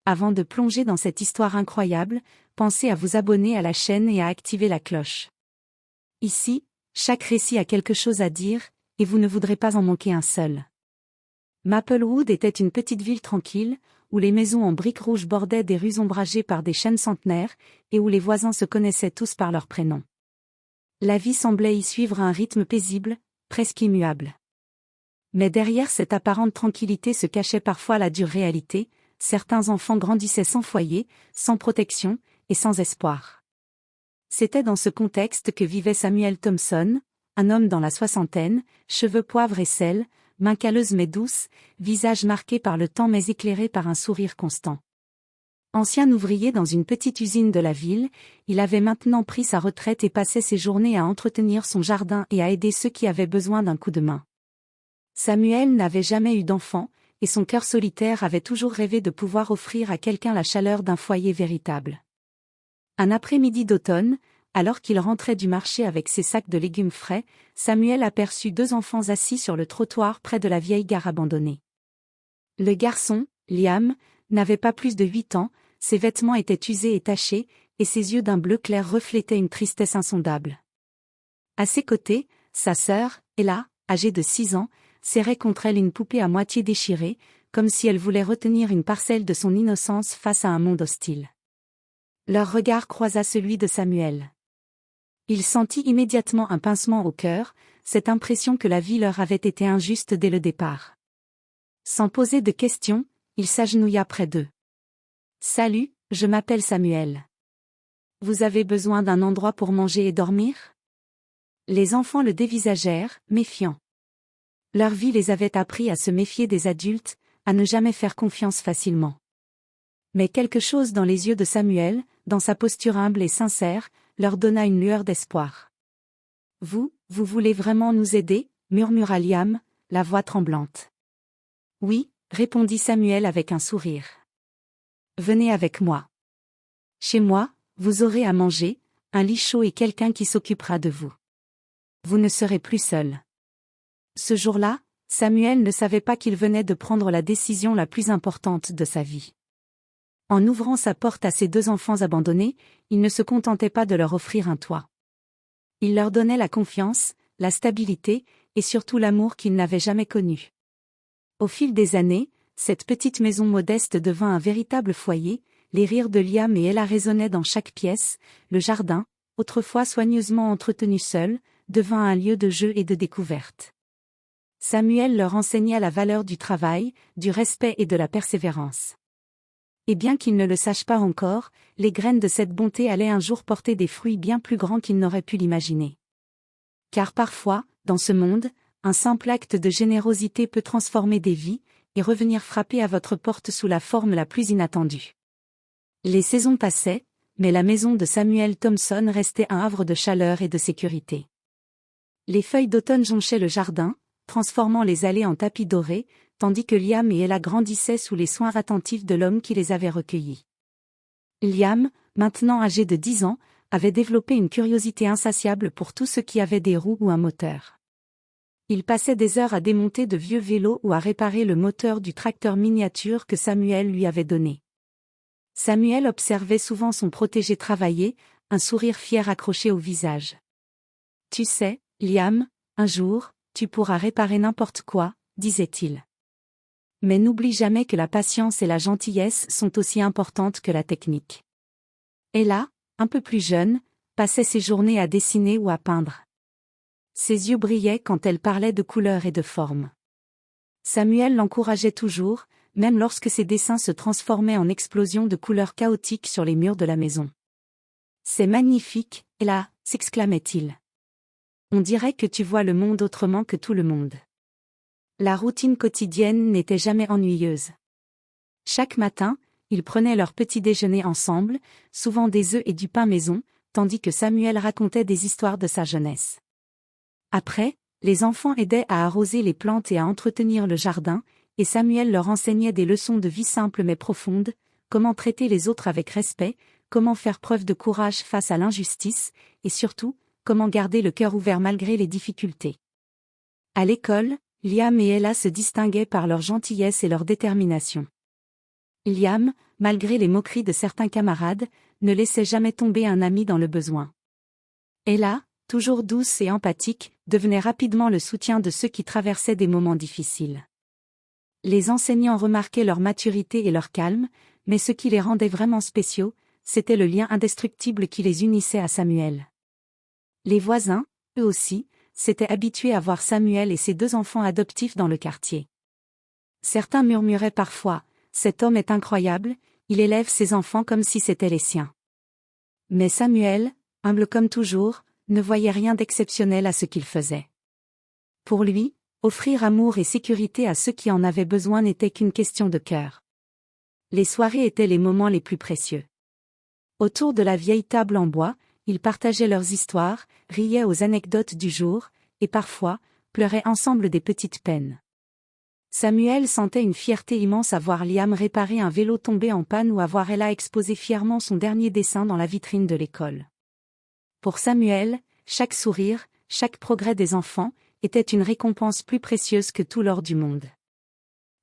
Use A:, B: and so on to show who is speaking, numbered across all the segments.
A: Avant de plonger dans cette histoire incroyable, pensez à vous abonner à la chaîne et à activer la cloche. Ici, chaque récit a quelque chose à dire, et vous ne voudrez pas en manquer un seul. Maplewood était une petite ville tranquille, où les maisons en briques rouges bordaient des rues ombragées par des chênes centenaires, et où les voisins se connaissaient tous par leur prénom. La vie semblait y suivre un rythme paisible, presque immuable. Mais derrière cette apparente tranquillité se cachait parfois la dure réalité, certains enfants grandissaient sans foyer, sans protection, et sans espoir. C'était dans ce contexte que vivait Samuel Thompson, un homme dans la soixantaine, cheveux poivre et sel, mains calleuses mais douces, visage marqué par le temps mais éclairé par un sourire constant. Ancien ouvrier dans une petite usine de la ville, il avait maintenant pris sa retraite et passait ses journées à entretenir son jardin et à aider ceux qui avaient besoin d'un coup de main. Samuel n'avait jamais eu d'enfant, et son cœur solitaire avait toujours rêvé de pouvoir offrir à quelqu'un la chaleur d'un foyer véritable. Un après-midi d'automne, alors qu'il rentrait du marché avec ses sacs de légumes frais, Samuel aperçut deux enfants assis sur le trottoir près de la vieille gare abandonnée. Le garçon, Liam, n'avait pas plus de 8 ans, ses vêtements étaient usés et tachés, et ses yeux d'un bleu clair reflétaient une tristesse insondable. À ses côtés, sa sœur, Ella, âgée de 6 ans, serrait contre elle une poupée à moitié déchirée, comme si elle voulait retenir une parcelle de son innocence face à un monde hostile. Leur regard croisa celui de Samuel. Il sentit immédiatement un pincement au cœur, cette impression que la vie leur avait été injuste dès le départ. Sans poser de questions, il s'agenouilla près d'eux. « Salut, je m'appelle Samuel. Vous avez besoin d'un endroit pour manger et dormir ?» Les enfants le dévisagèrent, méfiants. Leur vie les avait appris à se méfier des adultes, à ne jamais faire confiance facilement. Mais quelque chose dans les yeux de Samuel, dans sa posture humble et sincère, leur donna une lueur d'espoir. « Vous voulez vraiment nous aider ?» murmura Liam, la voix tremblante. « Oui, » répondit Samuel avec un sourire. « Venez avec moi. Chez moi, vous aurez à manger, un lit chaud et quelqu'un qui s'occupera de vous. Vous ne serez plus seul. » Ce jour-là, Samuel ne savait pas qu'il venait de prendre la décision la plus importante de sa vie. En ouvrant sa porte à ses deux enfants abandonnés, il ne se contentait pas de leur offrir un toit. Il leur donnait la confiance, la stabilité, et surtout l'amour qu'ils n'avaient jamais connu. Au fil des années, cette petite maison modeste devint un véritable foyer, les rires de Liam et Ella résonnaient dans chaque pièce, le jardin, autrefois soigneusement entretenu seul, devint un lieu de jeu et de découverte. Samuel leur enseigna la valeur du travail, du respect et de la persévérance. Et bien qu'ils ne le sachent pas encore, les graines de cette bonté allaient un jour porter des fruits bien plus grands qu'ils n'auraient pu l'imaginer. Car parfois, dans ce monde, un simple acte de générosité peut transformer des vies, et revenir frapper à votre porte sous la forme la plus inattendue. Les saisons passaient, mais la maison de Samuel Thompson restait un havre de chaleur et de sécurité. Les feuilles d'automne jonchaient le jardin, transformant les allées en tapis dorés, tandis que Liam et Ella grandissaient sous les soins attentifs de l'homme qui les avait recueillis. Liam, maintenant âgé de 10 ans, avait développé une curiosité insatiable pour tout ce qui avait des roues ou un moteur. Il passait des heures à démonter de vieux vélos ou à réparer le moteur du tracteur miniature que Samuel lui avait donné. Samuel observait souvent son protégé travailler, un sourire fier accroché au visage. « Tu sais, Liam, un jour, tu pourras réparer n'importe quoi, » disait-il. Mais n'oublie jamais que la patience et la gentillesse sont aussi importantes que la technique. Ella, un peu plus jeune, passait ses journées à dessiner ou à peindre. Ses yeux brillaient quand elle parlait de couleurs et de formes. Samuel l'encourageait toujours, même lorsque ses dessins se transformaient en explosions de couleurs chaotiques sur les murs de la maison. « C'est magnifique, Ella !» s'exclamait-il. « On dirait que tu vois le monde autrement que tout le monde. » La routine quotidienne n'était jamais ennuyeuse. Chaque matin, ils prenaient leur petit déjeuner ensemble, souvent des œufs et du pain maison, tandis que Samuel racontait des histoires de sa jeunesse. Après, les enfants aidaient à arroser les plantes et à entretenir le jardin, et Samuel leur enseignait des leçons de vie simples mais profondes, comment traiter les autres avec respect, comment faire preuve de courage face à l'injustice, et surtout, comment garder le cœur ouvert malgré les difficultés. À l'école, Liam et Ella se distinguaient par leur gentillesse et leur détermination. Liam, malgré les moqueries de certains camarades, ne laissait jamais tomber un ami dans le besoin. Ella, toujours douce et empathique, devenait rapidement le soutien de ceux qui traversaient des moments difficiles. Les enseignants remarquaient leur maturité et leur calme, mais ce qui les rendait vraiment spéciaux, c'était le lien indestructible qui les unissait à Samuel. Les voisins, eux aussi, s'étaient habitués à voir Samuel et ses 2 enfants adoptifs dans le quartier. Certains murmuraient parfois, « Cet homme est incroyable, il élève ses enfants comme si c'étaient les siens. » Mais Samuel, humble comme toujours, ne voyait rien d'exceptionnel à ce qu'il faisait. Pour lui, offrir amour et sécurité à ceux qui en avaient besoin n'était qu'une question de cœur. Les soirées étaient les moments les plus précieux. Autour de la vieille table en bois, ils partageaient leurs histoires, riaient aux anecdotes du jour, et parfois, pleuraient ensemble des petites peines. Samuel sentait une fierté immense à voir Liam réparer un vélo tombé en panne ou à voir Ella exposer fièrement son dernier dessin dans la vitrine de l'école. Pour Samuel, chaque sourire, chaque progrès des enfants, était une récompense plus précieuse que tout l'or du monde.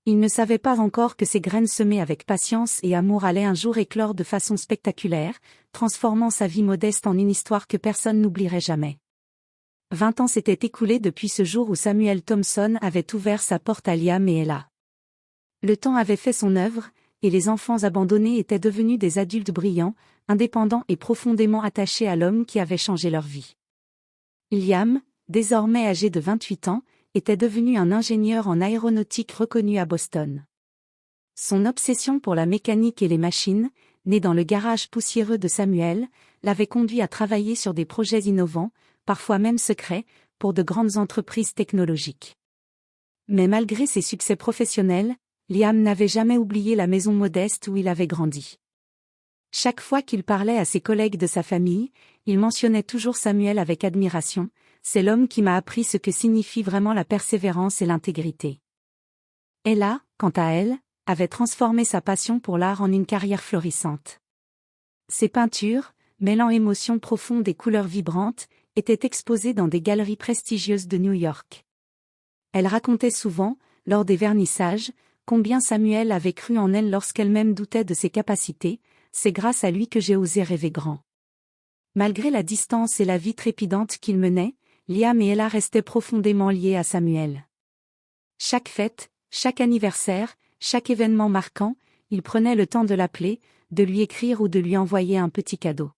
A: Il ne savait pas encore que ces graines semées avec patience et amour allaient un jour éclore de façon spectaculaire, transformant sa vie modeste en une histoire que personne n'oublierait jamais. 20 ans s'étaient écoulés depuis ce jour où Samuel Thompson avait ouvert sa porte à Liam et Ella. Le temps avait fait son œuvre, et les enfants abandonnés étaient devenus des adultes brillants, indépendants et profondément attachés à l'homme qui avait changé leur vie. Liam, désormais âgé de 28 ans, était devenu un ingénieur en aéronautique reconnu à Boston. Son obsession pour la mécanique et les machines, née dans le garage poussiéreux de Samuel, l'avait conduit à travailler sur des projets innovants, parfois même secrets, pour de grandes entreprises technologiques. Mais malgré ses succès professionnels, Liam n'avait jamais oublié la maison modeste où il avait grandi. Chaque fois qu'il parlait à ses collègues de sa famille, il mentionnait toujours Samuel avec admiration. C'est l'homme qui m'a appris ce que signifie vraiment la persévérance et l'intégrité. Ella, quant à elle, avait transformé sa passion pour l'art en une carrière florissante. Ses peintures, mêlant émotions profondes et couleurs vibrantes, étaient exposées dans des galeries prestigieuses de New York. Elle racontait souvent, lors des vernissages, combien Samuel avait cru en elle lorsqu'elle-même doutait de ses capacités. C'est grâce à lui que j'ai osé rêver grand. Malgré la distance et la vie trépidante qu'il menait, Liam et Ella restaient profondément liés à Samuel. Chaque fête, chaque anniversaire, chaque événement marquant, ils prenaient le temps de l'appeler, de lui écrire ou de lui envoyer un petit cadeau.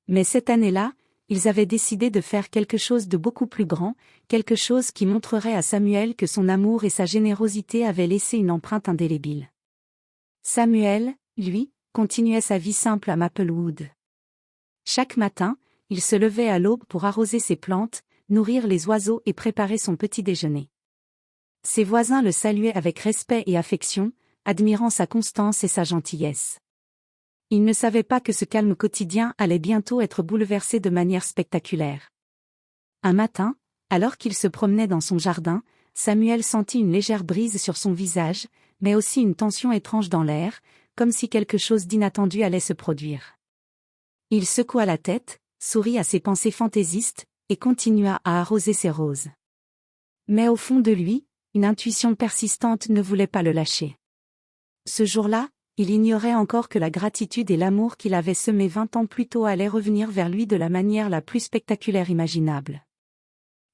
A: Mais cette année-là, ils avaient décidé de faire quelque chose de beaucoup plus grand, quelque chose qui montrerait à Samuel que son amour et sa générosité avaient laissé une empreinte indélébile. Samuel, lui, continuait sa vie simple à Maplewood. Chaque matin, il se levait à l'aube pour arroser ses plantes, nourrir les oiseaux et préparer son petit déjeuner. Ses voisins le saluaient avec respect et affection, admirant sa constance et sa gentillesse. Ils ne savaient pas que ce calme quotidien allait bientôt être bouleversé de manière spectaculaire. Un matin, alors qu'il se promenait dans son jardin, Samuel sentit une légère brise sur son visage, mais aussi une tension étrange dans l'air, comme si quelque chose d'inattendu allait se produire. Il secoua la tête, sourit à ses pensées fantaisistes, et continua à arroser ses roses. Mais au fond de lui, une intuition persistante ne voulait pas le lâcher. Ce jour-là, il ignorait encore que la gratitude et l'amour qu'il avait semés 20 ans plus tôt allaient revenir vers lui de la manière la plus spectaculaire imaginable.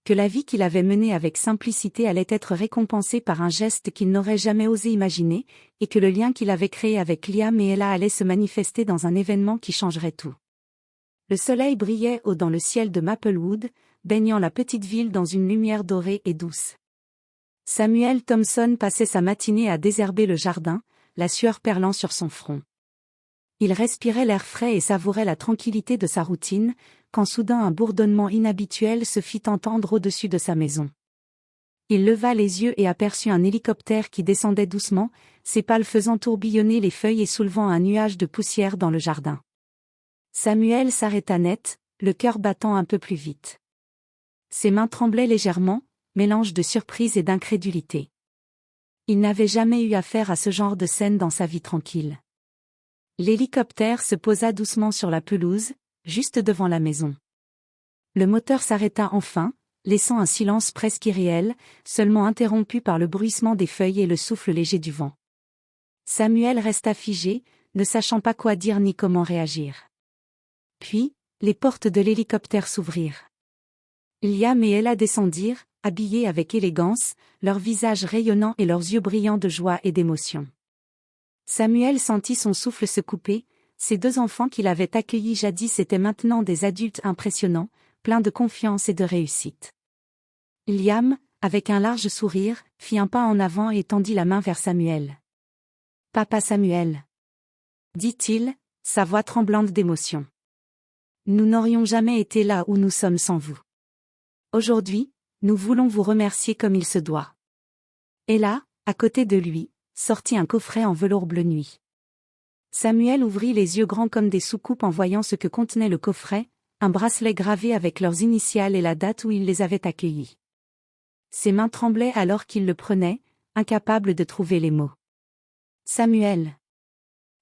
A: Que la vie qu'il avait menée avec simplicité allait être récompensée par un geste qu'il n'aurait jamais osé imaginer, et que le lien qu'il avait créé avec Liam et Ella allait se manifester dans un événement qui changerait tout. Le soleil brillait haut dans le ciel de Maplewood, baignant la petite ville dans une lumière dorée et douce. Samuel Thompson passait sa matinée à désherber le jardin, la sueur perlant sur son front. Il respirait l'air frais et savourait la tranquillité de sa routine, quand soudain un bourdonnement inhabituel se fit entendre au-dessus de sa maison. Il leva les yeux et aperçut un hélicoptère qui descendait doucement, ses pales faisant tourbillonner les feuilles et soulevant un nuage de poussière dans le jardin. Samuel s'arrêta net, le cœur battant un peu plus vite. Ses mains tremblaient légèrement, mélange de surprise et d'incrédulité. Il n'avait jamais eu affaire à ce genre de scène dans sa vie tranquille. L'hélicoptère se posa doucement sur la pelouse, juste devant la maison. Le moteur s'arrêta enfin, laissant un silence presque irréel, seulement interrompu par le bruissement des feuilles et le souffle léger du vent. Samuel resta figé, ne sachant pas quoi dire ni comment réagir. Puis, les portes de l'hélicoptère s'ouvrirent. Liam et Ella descendirent, habillés avec élégance, leurs visages rayonnants et leurs yeux brillants de joie et d'émotion. Samuel sentit son souffle se couper, ces deux enfants qu'il avait accueillis jadis étaient maintenant des adultes impressionnants, pleins de confiance et de réussite. Liam, avec un large sourire, fit un pas en avant et tendit la main vers Samuel. « Papa Samuel » dit-il, sa voix tremblante d'émotion. « Nous n'aurions jamais été là où nous sommes sans vous. Aujourd'hui, nous voulons vous remercier comme il se doit. » Et là, à côté de lui, sortit un coffret en velours bleu nuit. Samuel ouvrit les yeux grands comme des soucoupes en voyant ce que contenait le coffret, un bracelet gravé avec leurs initiales et la date où il les avait accueillis. Ses mains tremblaient alors qu'il le prenait, incapable de trouver les mots. « Samuel »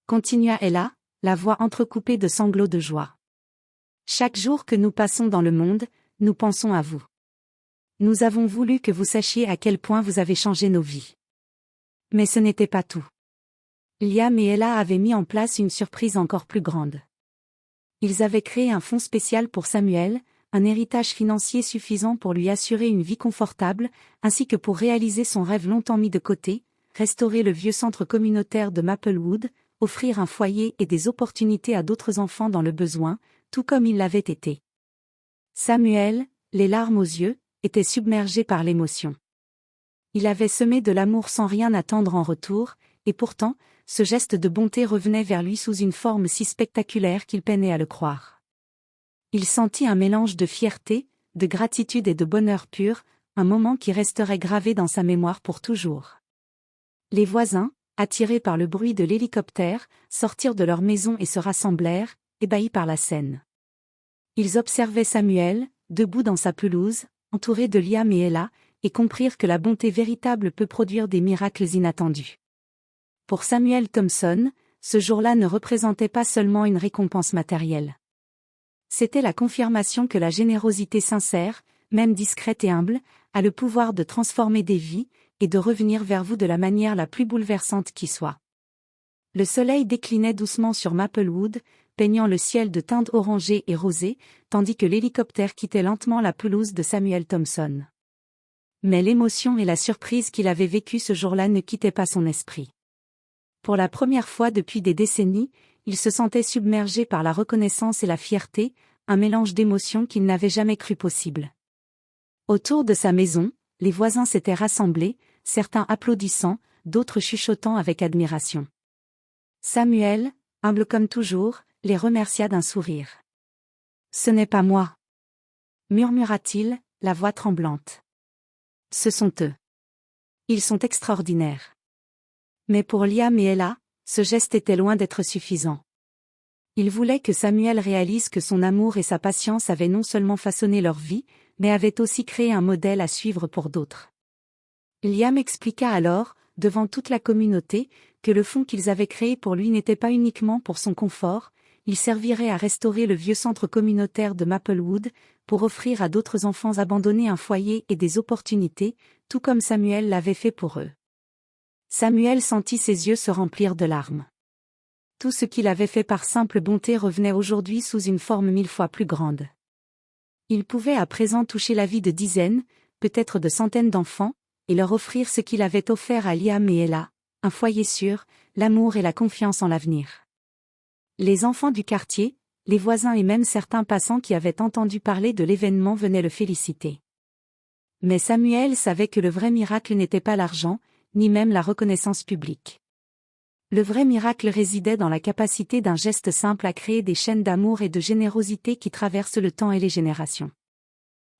A: continua Ella, la voix entrecoupée de sanglots de joie. « Chaque jour que nous passons dans le monde, nous pensons à vous. Nous avons voulu que vous sachiez à quel point vous avez changé nos vies. Mais ce n'était pas tout. Liam et Ella avaient mis en place une surprise encore plus grande. Ils avaient créé un fonds spécial pour Samuel, un héritage financier suffisant pour lui assurer une vie confortable, ainsi que pour réaliser son rêve longtemps mis de côté, restaurer le vieux centre communautaire de Maplewood, offrir un foyer et des opportunités à d'autres enfants dans le besoin, tout comme il l'avait été. Samuel, les larmes aux yeux, était submergé par l'émotion. Il avait semé de l'amour sans rien attendre en retour, et pourtant, ce geste de bonté revenait vers lui sous une forme si spectaculaire qu'il peinait à le croire. Il sentit un mélange de fierté, de gratitude et de bonheur pur, un moment qui resterait gravé dans sa mémoire pour toujours. Les voisins, attirés par le bruit de l'hélicoptère, sortirent de leur maison et se rassemblèrent, ébahis par la scène. Ils observaient Samuel, debout dans sa pelouse, entouré de Liam et Ella, et comprirent que la bonté véritable peut produire des miracles inattendus. Pour Samuel Thompson, ce jour-là ne représentait pas seulement une récompense matérielle. C'était la confirmation que la générosité sincère, même discrète et humble, a le pouvoir de transformer des vies, et de revenir vers vous de la manière la plus bouleversante qui soit. Le soleil déclinait doucement sur Maplewood, peignant le ciel de teintes orangées et rosées, tandis que l'hélicoptère quittait lentement la pelouse de Samuel Thompson. Mais l'émotion et la surprise qu'il avait vécue ce jour-là ne quittaient pas son esprit. Pour la première fois depuis des décennies, il se sentait submergé par la reconnaissance et la fierté, un mélange d'émotions qu'il n'avait jamais cru possible. Autour de sa maison, les voisins s'étaient rassemblés, certains applaudissant, d'autres chuchotant avec admiration. Samuel, humble comme toujours, les remercia d'un sourire. « Ce n'est pas moi » murmura-t-il, la voix tremblante. « Ce sont eux. Ils sont extraordinaires. » Mais pour Liam et Ella, ce geste était loin d'être suffisant. Il voulait que Samuel réalise que son amour et sa patience avaient non seulement façonné leur vie, mais avaient aussi créé un modèle à suivre pour d'autres. Liam expliqua alors, devant toute la communauté, que le fonds qu'ils avaient créé pour lui n'était pas uniquement pour son confort, il servirait à restaurer le vieux centre communautaire de Maplewood, pour offrir à d'autres enfants abandonnés un foyer et des opportunités, tout comme Samuel l'avait fait pour eux. Samuel sentit ses yeux se remplir de larmes. Tout ce qu'il avait fait par simple bonté revenait aujourd'hui sous une forme 1000 fois plus grande. Il pouvait à présent toucher la vie de dizaines, peut-être de centaines d'enfants, et leur offrir ce qu'il avait offert à Liam et Ella, un foyer sûr, l'amour et la confiance en l'avenir. Les enfants du quartier, les voisins et même certains passants qui avaient entendu parler de l'événement venaient le féliciter. Mais Samuel savait que le vrai miracle n'était pas l'argent, ni même la reconnaissance publique. Le vrai miracle résidait dans la capacité d'un geste simple à créer des chaînes d'amour et de générosité qui traversent le temps et les générations.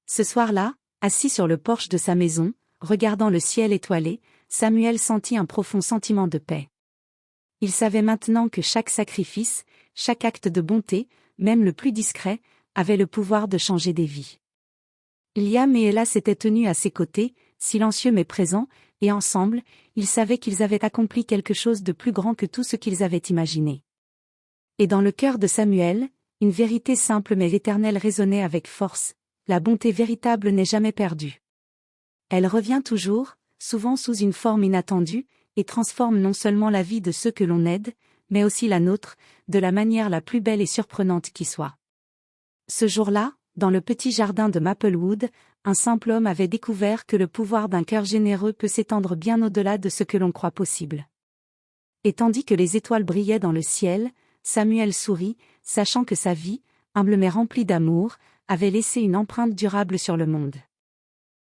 A: Ce soir-là, assis sur le porche de sa maison, regardant le ciel étoilé, Samuel sentit un profond sentiment de paix. Il savait maintenant que chaque sacrifice, chaque acte de bonté, même le plus discret, avait le pouvoir de changer des vies. Liam et Ella s'étaient tenus à ses côtés, silencieux mais présents, et ensemble, ils savaient qu'ils avaient accompli quelque chose de plus grand que tout ce qu'ils avaient imaginé. Et dans le cœur de Samuel, une vérité simple mais éternelle résonnait avec force, la bonté véritable n'est jamais perdue. Elle revient toujours, souvent sous une forme inattendue, et transforme non seulement la vie de ceux que l'on aide, mais aussi la nôtre, de la manière la plus belle et surprenante qui soit. Ce jour-là, dans le petit jardin de Maplewood, un simple homme avait découvert que le pouvoir d'un cœur généreux peut s'étendre bien au-delà de ce que l'on croit possible. Et tandis que les étoiles brillaient dans le ciel, Samuel sourit, sachant que sa vie, humble mais remplie d'amour, avait laissé une empreinte durable sur le monde.